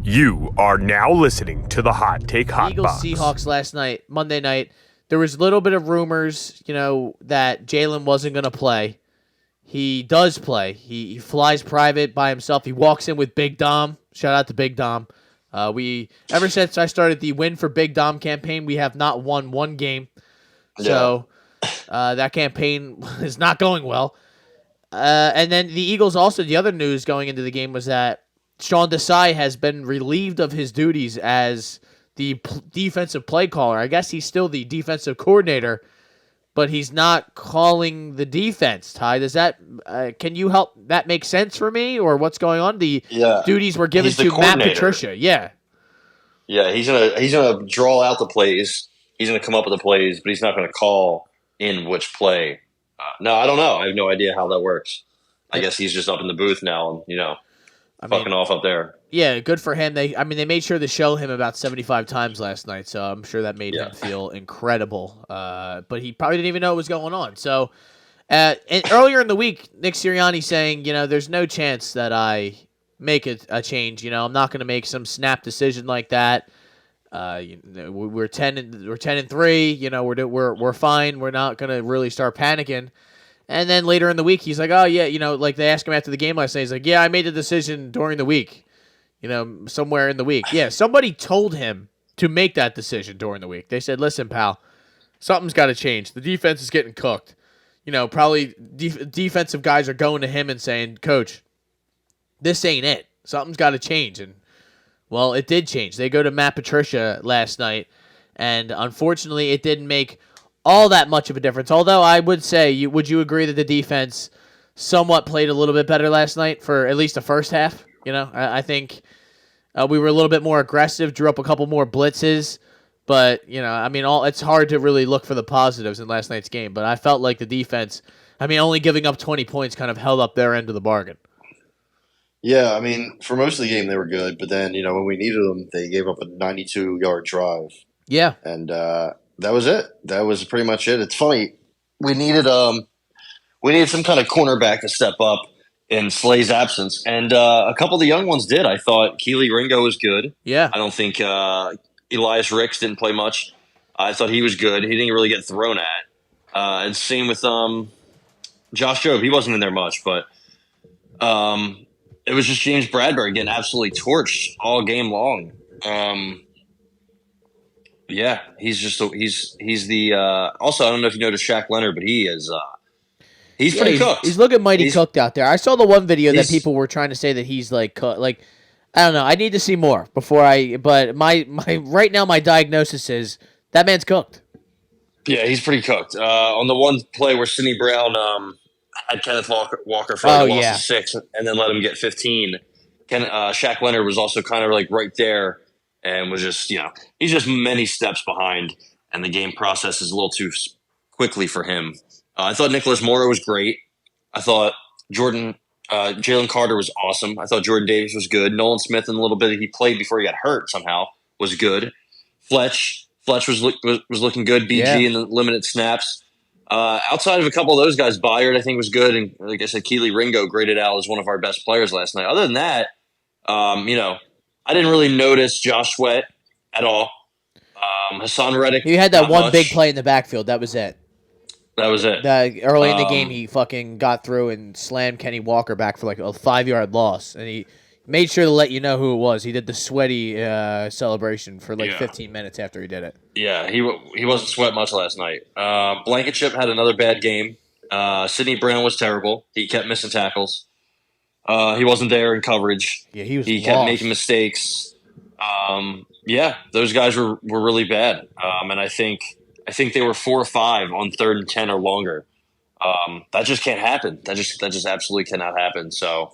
You are now listening to the Hot Take Hot Eagles Box. Seahawks last night, Monday night. There was a little bit of rumors, that Jalen wasn't going to play. He does play. He flies private by himself. He walks in with Big Dom. Shout out to Big Dom. Ever since I started the Win for Big Dom campaign, we have not won one game. So that campaign is not going well. And then the Eagles also, the other news going into the game was that Sean Desai has been relieved of his duties as the defensive play caller. I guess he's still the defensive coordinator, but he's not calling the defense. Ty, does that can you help that make sense for me, or what's going on? The duties were given to Matt Patricia. Yeah, he's gonna draw out the plays. He's gonna come up with the plays, but he's not gonna call in which play. No, I don't know. I have no idea how that works. I guess he's just up in the booth now, and fucking off up there. Yeah, good for him. They made sure to show him about 75 times last night, so I'm sure that made him feel incredible. But he probably didn't even know what was going on. So, and earlier in the week, Nick Sirianni saying, there's no chance that I make a change. I'm not going to make some snap decision like that. We're 10-3. We're fine. We're not going to really start panicking. And then later in the week, he's like, oh, yeah, like they asked him after the game last night. He's like, yeah, I made a decision during the week, somewhere in the week. Yeah, somebody told him to make that decision during the week. They said, listen, pal, something's got to change. The defense is getting cooked. Probably defensive guys are going to him and saying, Coach, this ain't it. Something's got to change. And, well, it did change. They go to Matt Patricia last night, and unfortunately it didn't make all that much of a difference. Although I would say, would you agree that the defense somewhat played a little bit better last night for at least the first half? I think we were a little bit more aggressive, drew up a couple more blitzes, but it's hard to really look for the positives in last night's game. But I felt like the defense, only giving up 20 points kind of held up their end of the bargain. Yeah, for most of the game they were good, but then when we needed them, they gave up a 92-yard drive. Yeah, and that was it. That was pretty much it. It's funny. We needed some kind of cornerback to step up in Slay's absence, and a couple of the young ones did. I thought Keely Ringo was good. Yeah. I don't think Elias Ricks didn't play much. I thought he was good. He didn't really get thrown at. And same with Josh Jobe. He wasn't in there much, but it was just James Bradbury getting absolutely torched all game long. Yeah, he's the also, I don't know if you noticed Shaq Leonard, but he is he's pretty cooked. He's looking mighty cooked out there. I saw the one video that people were trying to say that he's like I don't know. I need to see more but my right now my diagnosis is that man's cooked. Yeah, he's pretty cooked. On the one play where Sidney Brown had Kenneth Walker for a loss of 6 and then let him get 15. Shaq Leonard was also kind of like right there. And was just, he's just many steps behind, and the game process is a little too quickly for him. I thought Nicholas Morrow was great. I thought Jalen Carter was awesome. I thought Jordan Davis was good. Nolan Smith, in a little bit he played before he got hurt somehow, was good. Fletch was looking good. BG in the limited snaps. Outside of a couple of those guys, Byard I think was good, and like I said, Keely Ringo graded out as one of our best players last night. Other than that, I didn't really notice Josh Sweat at all. Hassan Reddick. He had that one big play in the backfield. That was it. Early in the game, he fucking got through and slammed Kenny Walker back for like a 5-yard loss. And he made sure to let you know who it was. He did the sweaty celebration for 15 minutes after he did it. Yeah, he wasn't sweat much last night. Blankenship had another bad game. Sidney Brown was terrible. He kept missing tackles. He wasn't there in coverage. Yeah, he kept making mistakes. Those guys were really bad. And I think they were 4 or 5 on 3rd and 10 or longer. That just can't happen. That just absolutely cannot happen. So,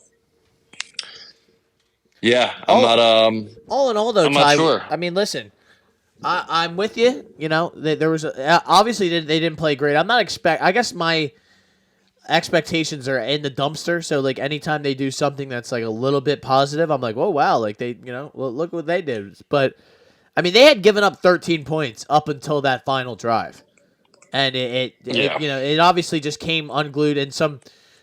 yeah, all in all, though, I'm Ty, not sure. Listen, I'm with you. There was obviously they didn't play great. I guess my expectations are in the dumpster. So like anytime they do something that's like a little bit positive, I'm like, oh wow, like they, look what they did. But they had given up 13 points up until that final drive, and it obviously just came unglued and some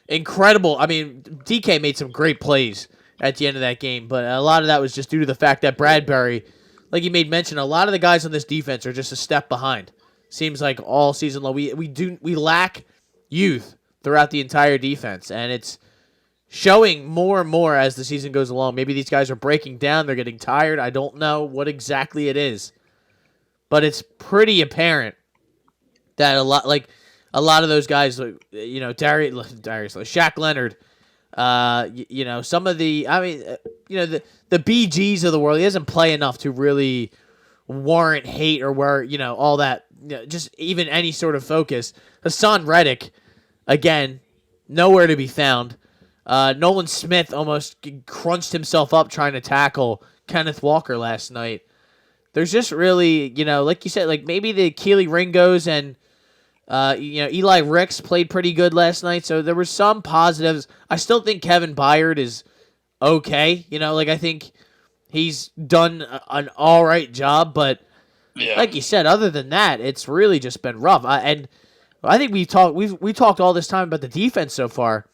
incredible. DK made some great plays at the end of that game. But a lot of that was just due to the fact that Bradbury, like you made mention, a lot of the guys on this defense are just a step behind. Seems like all season long we lack youth throughout the entire defense, and it's showing more and more as the season goes along. Maybe these guys are breaking down, they're getting tired. I don't know what exactly it is, but it's pretty apparent that a lot of those guys, you know, Darius, Shaq Leonard, you know, some of the, I mean, you know, the BGs of the world, he doesn't play enough to really warrant hate or where, you know, all that, you know, just even any sort of focus. Hassan Reddick, again, nowhere to be found. Nolan Smith almost crunched himself up trying to tackle Kenneth Walker last night. There's just really, you know, like you said, like maybe the Keely Ringos and, you know, Eli Ricks played pretty good last night, so there were some positives. I still think Kevin Byard is okay. You know, like I think he's done an all right job, but like you said, other than that, it's really just been rough. And I think we talked all this time about the defense so far.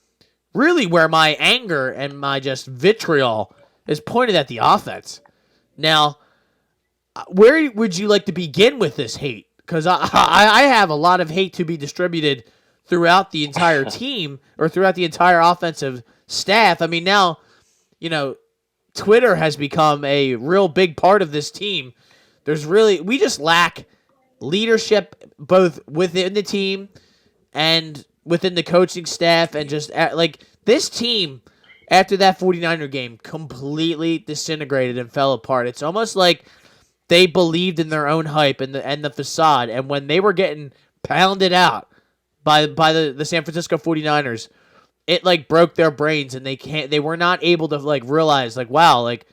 Really, where my anger and my just vitriol is pointed at the offense. Now, where would you like to begin with this hate? Because I have a lot of hate to be distributed throughout the entire team or throughout the entire offensive staff. I mean, now, you know, Twitter has become a real big part of this team. We just lack leadership both within the team and within the coaching staff, and just like this team after that 49er game completely disintegrated and fell apart. It's almost like they believed in their own hype and the facade, and when they were getting pounded out by the San Francisco 49ers, it like broke their brains, and they were not able to like realize like, wow, like,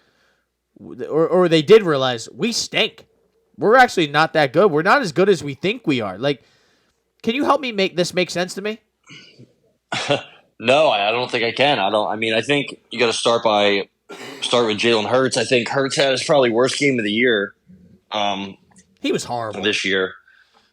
or they did realize we stink. We're actually not that good. We're not as good as we think we are. Like, can you help me make this make sense to me? No, I don't think I can. I think you got to start with Jalen Hurts. I think Hurts had his probably worst game of the year. He was horrible this year.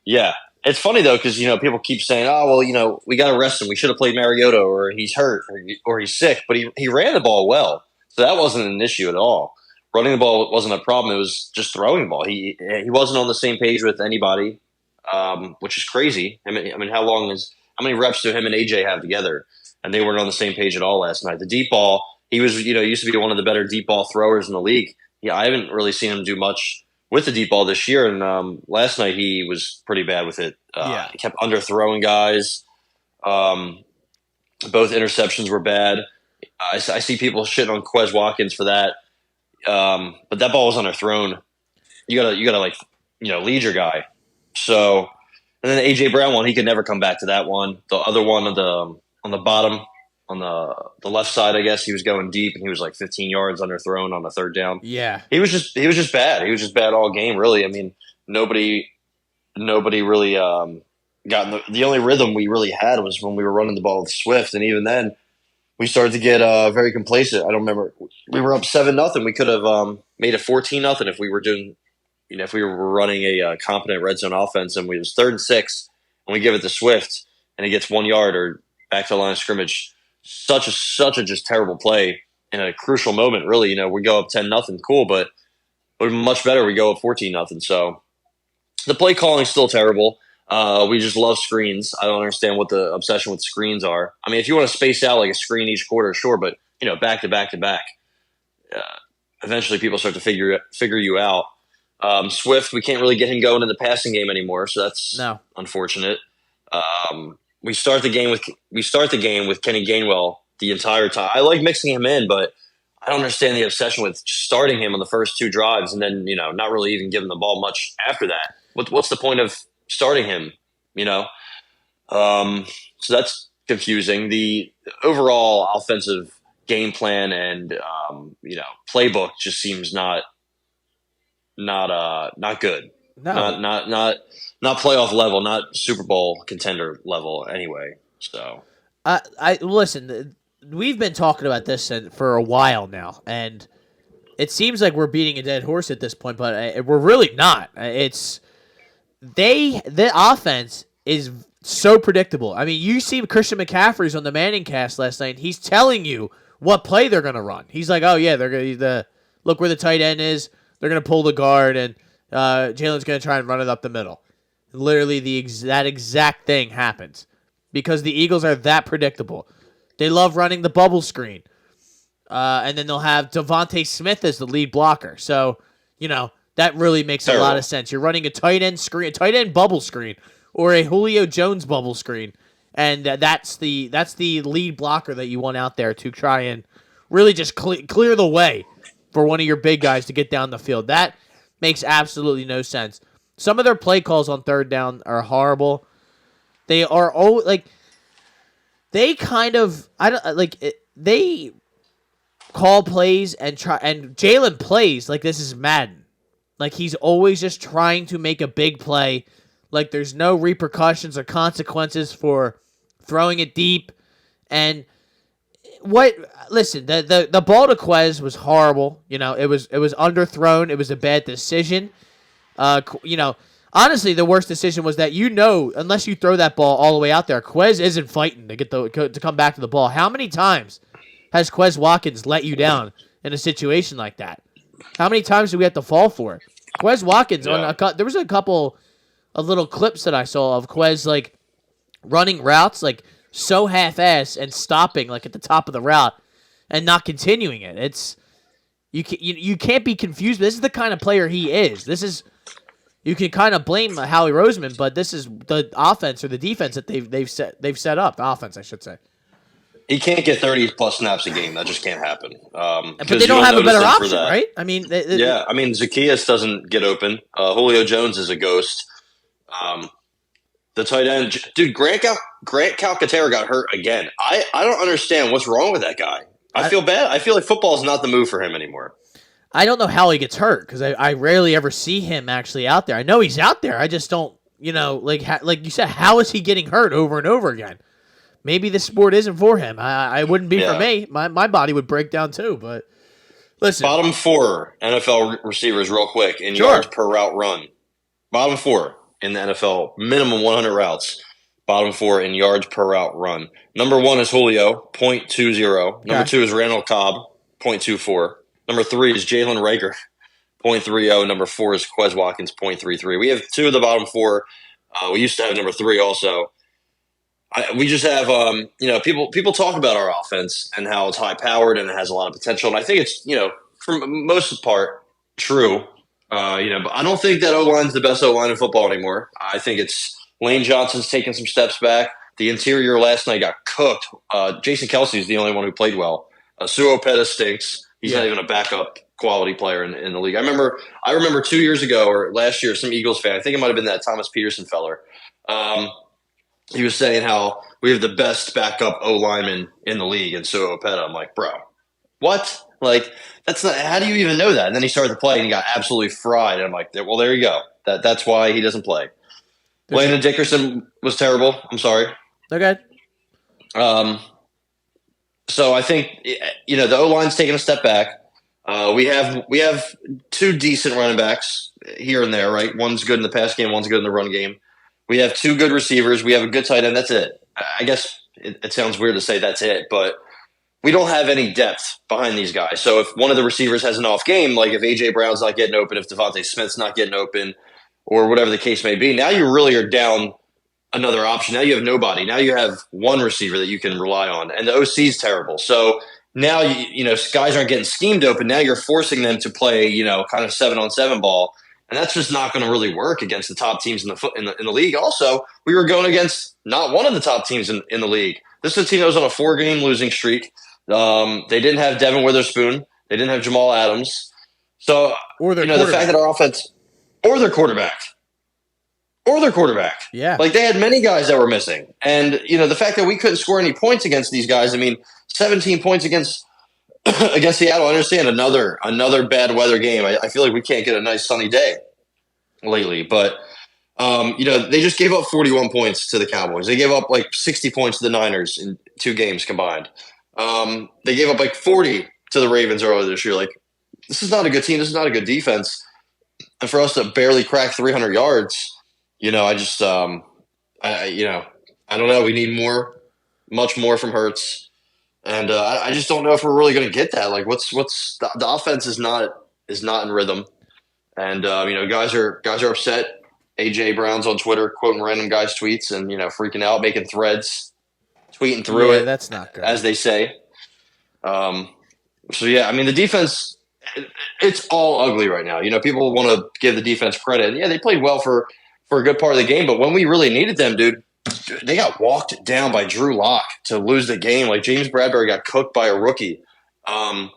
Yeah. It's funny though, because, you know, people keep saying, oh, well, you know, we got to rest him. We should have played Mariota, or he's hurt, or he's sick, but he ran the ball well. So that wasn't an issue at all. Running the ball wasn't a problem. It was just throwing the ball. He wasn't on the same page with anybody, which is crazy. I mean, how many reps do him and AJ have together? And they weren't on the same page at all last night. The deep ball, he was, you know, used to be one of the better deep ball throwers in the league. Yeah, I haven't really seen him do much with the deep ball this year. And last night he was pretty bad with it. He kept underthrowing guys. Both interceptions were bad. I see people shitting on Quez Watkins for that. But that ball was underthrown. You gotta like, you know, lead your guy. So, and then the AJ Brown one, he could never come back to that one. The other one on the bottom, on the left side, I guess he was going deep, and he was like 15 yards underthrown on the third down. Yeah, he was just bad. He was just bad all game, really. I mean, nobody really got the only rhythm we really had was when we were running the ball with Swift, and even then we started to get very complacent. I don't remember. We were up 7-0. We could have made it 14-0 if we were doing, you know, if we were running a competent red zone offense, and we was 3rd and 6, and we give it to Swift, and he gets 1 yard or back to the line of scrimmage. Such a just terrible play in a crucial moment. Really, you know, we go up 10-0, cool, but it would be much better we go up 14-0. So the play calling is still terrible. We just love screens. I don't understand what the obsession with screens are. I mean, if you want to space out like a screen each quarter, sure, but, you know, back to back to back, eventually people start to figure you out. Swift, we can't really get him going in the passing game anymore, so that's unfortunate. We start the game with Kenny Gainwell the entire time. I like mixing him in, but I don't understand the obsession with starting him on the first 2 drives and then, you know, not really even giving the ball much after that. What's the point of starting him? You know, so that's confusing. The overall offensive game plan and you know, playbook just seems not good. No. Not playoff level, not Super Bowl contender level anyway. So I listen, we've been talking about this for a while now, and it seems like we're beating a dead horse at this point, but we're really not. The offense is so predictable. I mean, you see Christian McCaffrey's on the Manning cast last night. He's telling you what play they're going to run. He's like, oh, yeah, they're going to look where the tight end is. They're going to pull the guard, and Jalen's going to try and run it up the middle. Literally, that exact thing happens because the Eagles are that predictable. They love running the bubble screen. And then they'll have Devontae Smith as the lead blocker. So, that really makes a lot of sense. You're running a tight end bubble screen, or a Julio Jones bubble screen, and that's the lead blocker that you want out there to try and really just clear the way for one of your big guys to get down the field. That makes absolutely no sense. Some of their play calls on third down are horrible. They are they call plays and Jalen plays like this is Madden. Like he's always just trying to make a big play. Like there's no repercussions or consequences for throwing it deep. And listen, the ball to Quez was horrible. It was underthrown. It was a bad decision. Honestly, the worst decision was that unless you throw that ball all the way out there, Quez isn't fighting to come back to the ball. How many times has Quez Watkins let you down in a situation like that? How many times do we have to fall for it? Quez Watkins, there was a couple of little clips that I saw of Quez like running routes like so half-ass and stopping like at the top of the route and not continuing it. It's you can't be confused. This is the kind of player he is. You can kind of blame Howie Roseman, but this is the offense or the defense that they've set up. The offense, I should say. He can't get 30-plus snaps a game. That just can't happen. But they don't have a better option, right? I mean, Zacchaeus doesn't get open. Julio Jones is a ghost. The tight end, dude, Grant Calcaterra got hurt again. I don't understand what's wrong with that guy. I feel bad. I feel like football is not the move for him anymore. I don't know how he gets hurt because I rarely ever see him actually out there. I know he's out there. I just don't, like you said, how is he getting hurt over and over again? Maybe this sport isn't for him. I wouldn't be for me. My body would break down too. But listen, bottom 4 NFL receivers, real quick, in yards per route run. Bottom 4 in the NFL, minimum 100 routes. Bottom 4 in yards per route run. Number 1 is Julio, 0.20. Number 2 is Randall Cobb, 0.24. Number 3 is Jalen Reagor, 0.30. Number 4 is Quez Watkins, 0.33. We have 2 of the bottom 4. We used to have number 3 also. We just have, people talk about our offense and how it's high-powered and it has a lot of potential. And I think it's, for most part, true. But I don't think that O-line is the best O-line in football anymore. I think it's Lane Johnson's taking some steps back. The interior last night got cooked. Jason Kelsey is the only one who played well. Suo Pettis stinks. He's not even a backup quality player in the league. I remember 2 years ago or last year, some Eagles fan, I think it might have been that Thomas Peterson feller, he was saying how we have the best backup O-lineman in the league in Suo Pettis. I'm like, bro, what? Like, that's not – how do you even know that? And then he started to play and he got absolutely fried. And I'm like, well, there you go. That's why he doesn't play. Landon Dickerson was terrible. I'm sorry. Okay. So I think, the O-line's taking a step back. We have 2 decent running backs here and there, right? One's good in the pass game, one's good in the run game. We have 2 good receivers. We have a good tight end. That's it. I guess it sounds weird to say that's it, but we don't have any depth behind these guys. So if one of the receivers has an off game, like if A.J. Brown's not getting open, if Devontae Smith's not getting open, or whatever the case may be, now you really are down another option. Now you have nobody. Now you have one receiver that you can rely on, and the OC's terrible. So now, guys aren't getting schemed open. Now you're forcing them to play, kind of 7-on-7 ball. And that's just not going to really work against the top teams in the league. Also, we were going against not one of the top teams in the league. This is a team that was on a 4-game losing streak. They didn't have Devin Witherspoon. They didn't have Jamal Adams. So, the fact that our offense – or their quarterback. Yeah. Like, they had many guys that were missing. And, the fact that we couldn't score any points against these guys, 17 points against Seattle. I understand another bad weather game. I feel like we can't get a nice sunny day lately, but they just gave up 41 points to the Cowboys. They gave up like 60 points to the Niners in 2 games combined. They gave up like 40 to the Ravens earlier this year. Like, this is not a good team. This is not a good defense. And for us to barely crack 300 yards, I just I don't know. We need much more from Hurts. And I just don't know if we're really going to get that. Like, what's the offense is not in rhythm, and guys are upset. AJ Brown's on Twitter quoting random guys' tweets and freaking out, making threads, tweeting through it. That's not good, as they say. So yeah, I mean the defense, it's all ugly right now. People want to give the defense credit. Yeah, they played well for a good part of the game, but when we really needed them, dude, they got walked down by Drew Lock to lose the game. Like James Bradbury got cooked by a rookie. That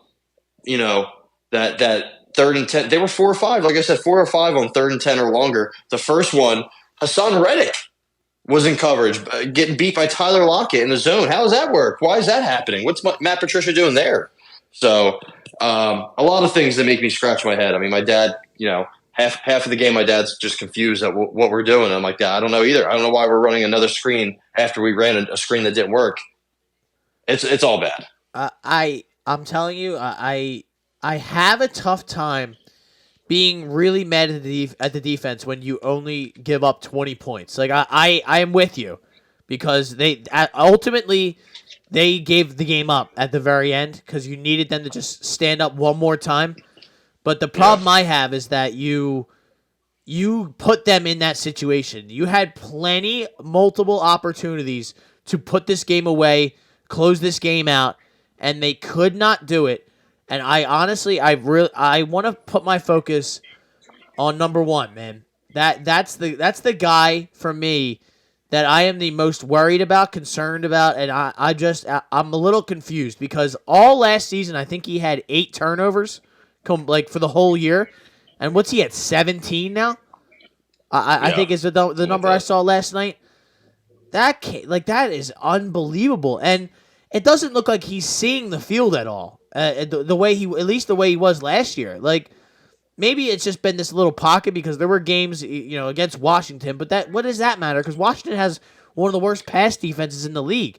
3rd and 10, they were 4 or 5. Like I said, 4 or 5 on 3rd and 10 or longer. The first one, Hassan Reddick was in coverage, getting beat by Tyler Lockett in the zone. How does that work? Why is that happening? What's Matt Patricia doing there? So a lot of things that make me scratch my head. I mean, my dad, half of the game, my dad's just confused at what we're doing. I'm like, I don't know either. I don't know why we're running another screen after we ran a screen that didn't work. It's all bad. I'm telling you, I have a tough time being really mad at the defense when you only give up 20 points. Like I am with you because they ultimately they gave the game up at the very end because you needed them to just stand up one more time. But the problem I have is that you put them in that situation. You had multiple opportunities to put this game away, close this game out, and they could not do it. And I honestly, I want to put my focus on number one, man. That's the guy for me that I am the most worried about, concerned about, and I'm a little confused because all last season I think he had 8 turnovers, for the whole year, and what's he at 17 now? I think is the number I saw last night. That is unbelievable, and it doesn't look like he's seeing the field at all. The way he was last year. Like maybe it's just been this little pocket because there were games against Washington, but what does that matter? Because Washington has one of the worst pass defenses in the league.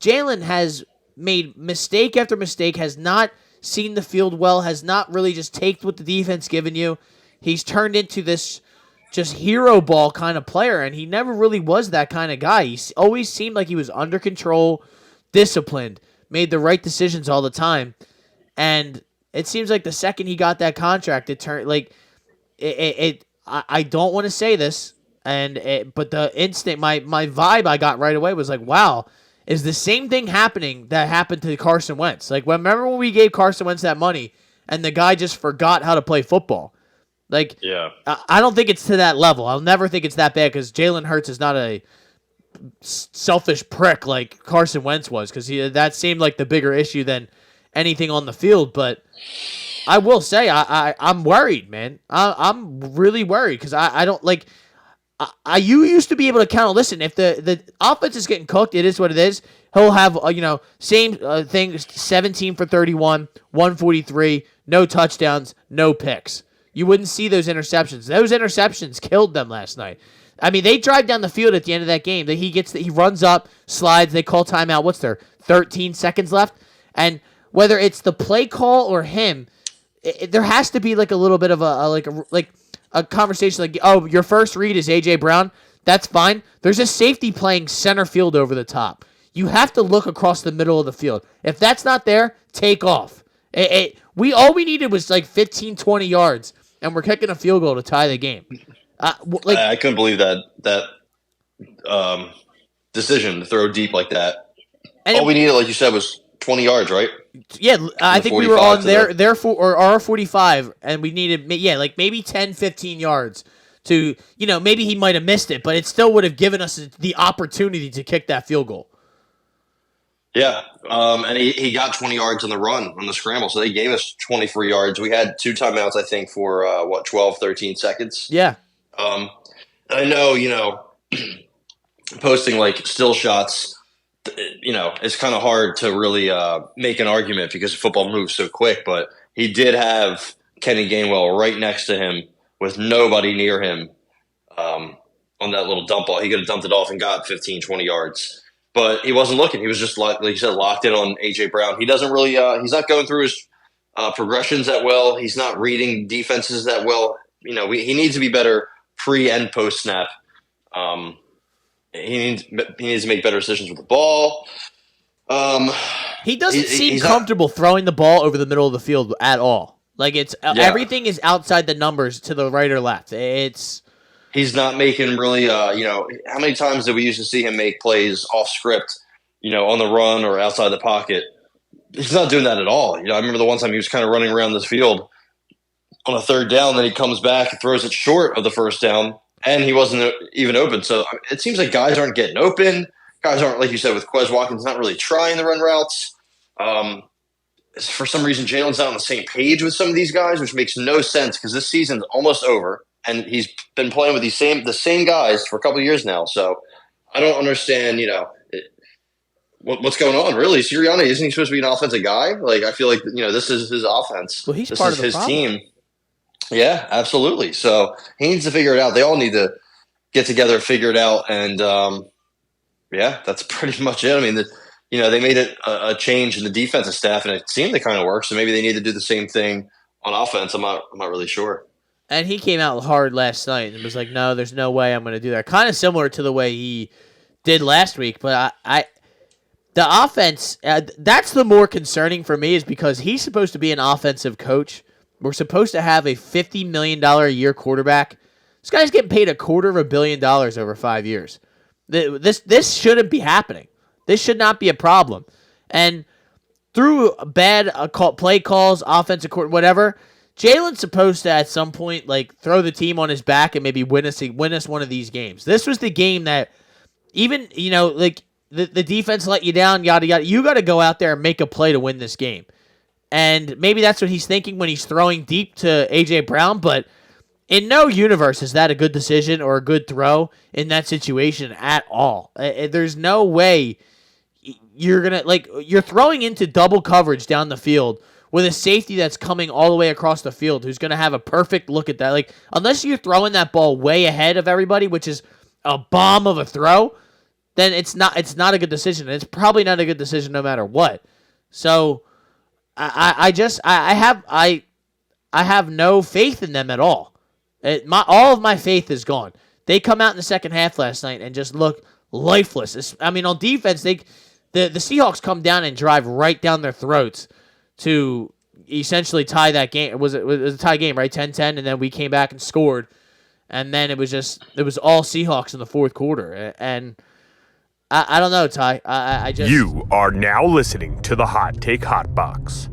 Jalen has made mistake after mistake, has not seen the field well, has not really just taken what the defense given you. He's turned into this just hero ball kind of player, and he never really was that kind of guy. He always seemed like he was under control, disciplined, made the right decisions all the time. And it seems like the second he got that contract, it turned like I don't want to say this, but the instinct, my vibe I got right away was like, wow, is the same thing happening that happened to Carson Wentz? Like, remember when we gave Carson Wentz that money and the guy just forgot how to play football? Like, yeah, I don't think it's to that level. I'll never think it's that bad because Jalen Hurts is not a selfish prick like Carson Wentz was, because that seemed like the bigger issue than anything on the field. But I will say I'm worried, man. I'm really worried because I don't like. You used to be able to count. Listen, if the offense is getting cooked, it is what it is. He'll have same thing, 17 for 31, 143, no touchdowns, no picks. You wouldn't see those interceptions. Those interceptions killed them last night. I mean, they drive down the field at the end of that game. He runs up, slides. They call timeout. What's there? 13 seconds left, and whether it's the play call or him, there has to be like a little bit of a conversation. Like, oh, your first read is AJ Brown. That's fine. There's a safety playing center field over the top. You have to look across the middle of the field. If that's not there, take off. All we needed was like 15, 20 yards, and we're kicking a field goal to tie the game. I couldn't believe that decision to throw deep like that. And all we needed, like you said, was 20 yards, right? Yeah, I think we were on our 45, and we needed maybe 10, 15 yards to maybe he might have missed it, but it still would have given us the opportunity to kick that field goal. Yeah, and he got 20 yards on the run on the scramble, so they gave us 24 yards. We had 2 timeouts, I think, for 12, 13 seconds. Yeah. I know, posting like still shots, it's kind of hard to really make an argument because football moves so quick, but he did have Kenny Gainwell right next to him with nobody near him on that little dump ball. He could have dumped it off and got 15, 20 yards, but he wasn't looking. He was just, like you said, locked in on A.J. Brown. He doesn't really he's not going through his progressions that well. He's not reading defenses that well. He needs to be better pre and post snap. He needs to make better decisions with the ball. He doesn't seem comfortable throwing the ball over the middle of the field at all. Like everything is outside the numbers to the right or left. He's not making really. How many times did we used to see him make plays off script? On the run or outside the pocket. He's not doing that at all. I remember the one time he was kind of running around this field on a third down, then he comes back and throws it short of the first down, and he wasn't even open. So it seems like guys aren't getting open. Guys aren't, like you said, with Quez Watkins, not really trying to run routes. For some reason, Jalen's not on the same page with some of these guys, which makes no sense because this season's almost over, and he's been playing with the same guys for a couple of years now. So I don't understand, what's going on, really. Sirianni, isn't he supposed to be an offensive guy? Like, I feel like, this is his offense. Well, he's this part is of the his problem. team. Yeah, absolutely. So he needs to figure it out. They all need to get together and figure it out. And, that's pretty much it. I mean, they made it a change in the defensive staff, and it seemed to kind of work. So maybe they need to do the same thing on offense. I'm not really sure. And he came out hard last night and was like, no, there's no way I'm going to do that. Kind of similar to the way he did last week. But the offense, that's the more concerning for me, is because he's supposed to be an offensive coach. We're supposed to have a $50 million a year quarterback. This guy's getting paid $250 million over 5 years. This shouldn't be happening. This should not be a problem. And through bad play calls, offensive court, whatever, Jalen's supposed to at some point throw the team on his back and maybe win us one of these games. This was the game that even the defense let you down, yada yada. You got to go out there and make a play to win this game. And maybe that's what he's thinking when he's throwing deep to A.J. Brown, but in no universe is that a good decision or a good throw in that situation at all. There's no way you're going to, you're throwing into double coverage down the field with a safety that's coming all the way across the field who's going to have a perfect look at that. Unless you're throwing that ball way ahead of everybody, which is a bomb of a throw, then it's not a good decision. It's probably not a good decision no matter what. So I have no faith in them at all. All of my faith is gone. They come out in the second half last night and just look lifeless. I mean, on defense, the Seahawks come down and drive right down their throats to essentially tie that game. It was a tie game, right? 10-10, and then we came back and scored. And then it was all Seahawks in the fourth quarter. And I don't know, Ty. You are now listening to the Hot Take Hot Box.